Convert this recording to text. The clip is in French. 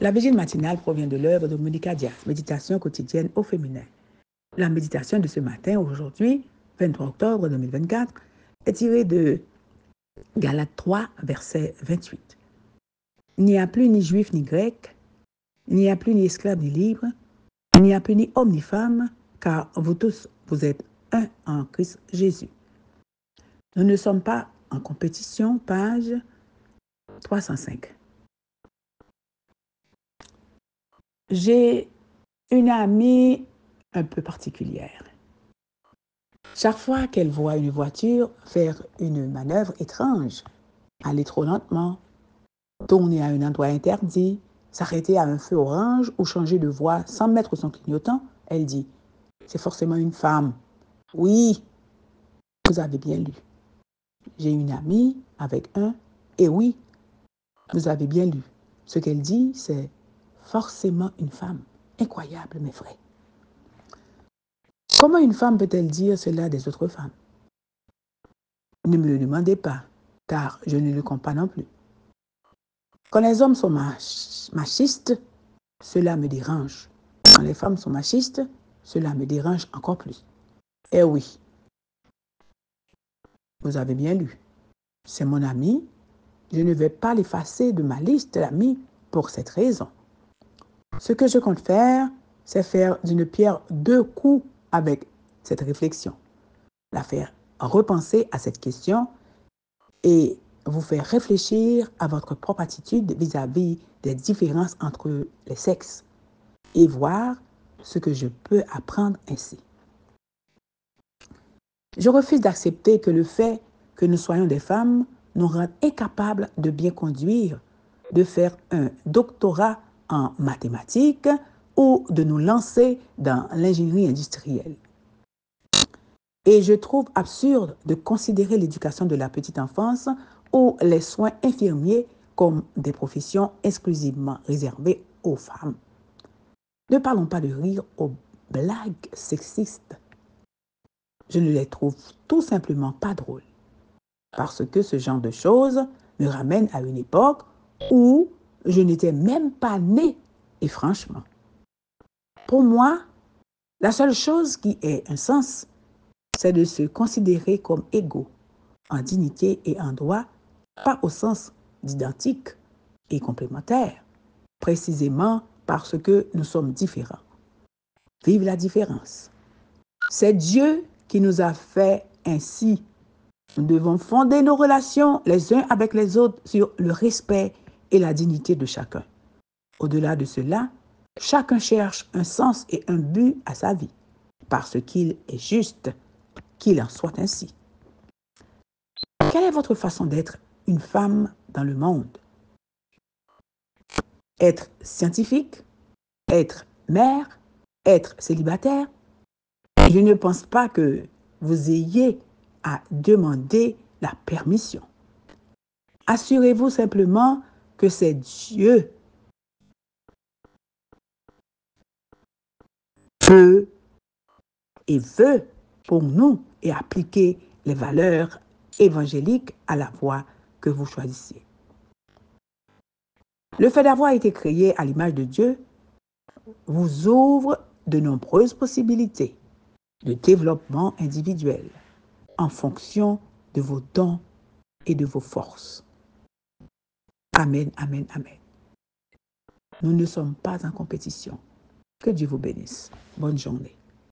La vigile matinale provient de l'œuvre de Monica Diaz, Méditation quotidienne au féminin. La méditation de ce matin, aujourd'hui, 23 octobre 2024, est tirée de Galates 3, verset 28. Il n'y a plus ni juif ni grec, il n'y a plus ni esclave ni libre, il n'y a plus ni homme ni femme, car vous tous, vous êtes un en Christ Jésus. Nous ne sommes pas en compétition, page 305. J'ai une amie un peu particulière. Chaque fois qu'elle voit une voiture faire une manœuvre étrange, aller trop lentement, tourner à un endroit interdit, s'arrêter à un feu orange ou changer de voie sans mettre son clignotant, elle dit « C'est forcément une femme. » Oui, vous avez bien lu. J'ai une amie avec un « Et oui, vous avez bien lu. » Ce qu'elle dit, c'est forcément une femme. Incroyable, mais vrai. Comment une femme peut-elle dire cela des autres femmes? Ne me le demandez pas, car je ne le comprends pas non plus. Quand les hommes sont machistes, cela me dérange. Quand les femmes sont machistes, cela me dérange encore plus. Eh oui, vous avez bien lu. C'est mon ami. Je ne vais pas l'effacer de ma liste d'amis pour cette raison. Ce que je compte faire, c'est faire d'une pierre deux coups avec cette réflexion. La faire repenser à cette question et vous faire réfléchir à votre propre attitude vis-à-vis des différences entre les sexes et voir ce que je peux apprendre ainsi. Je refuse d'accepter que le fait que nous soyons des femmes nous rende incapables de bien conduire, de faire un doctorat en mathématiques ou de nous lancer dans l'ingénierie industrielle. Et je trouve absurde de considérer l'éducation de la petite enfance ou les soins infirmiers comme des professions exclusivement réservées aux femmes. Ne parlons pas de rire aux blagues sexistes. Je ne les trouve tout simplement pas drôles. Parce que ce genre de choses me ramène à une époque où je n'étais même pas née. Et franchement, pour moi, la seule chose qui ait un sens, c'est de se considérer comme égaux en dignité et en droit, pas au sens d'identique et complémentaire, précisément parce que nous sommes différents. Vive la différence. C'est Dieu qui nous a fait ainsi. Nous devons fonder nos relations les uns avec les autres sur le respect et la dignité de chacun. Au-delà de cela, chacun cherche un sens et un but à sa vie, parce qu'il est juste qu'il en soit ainsi. Quelle est votre façon d'être une femme dans le monde? Être scientifique? Être mère? Être célibataire? Je ne pense pas que vous ayez à demander la permission. Assurez-vous simplement que c'est Dieu peut et veut pour nous et appliquer les valeurs évangéliques à la voie que vous choisissez. Le fait d'avoir été créé à l'image de Dieu vous ouvre de nombreuses possibilités de développement individuel en fonction de vos dons et de vos forces. Amen, amen, amen. Nous ne sommes pas en compétition. Que Dieu vous bénisse. Bonne journée.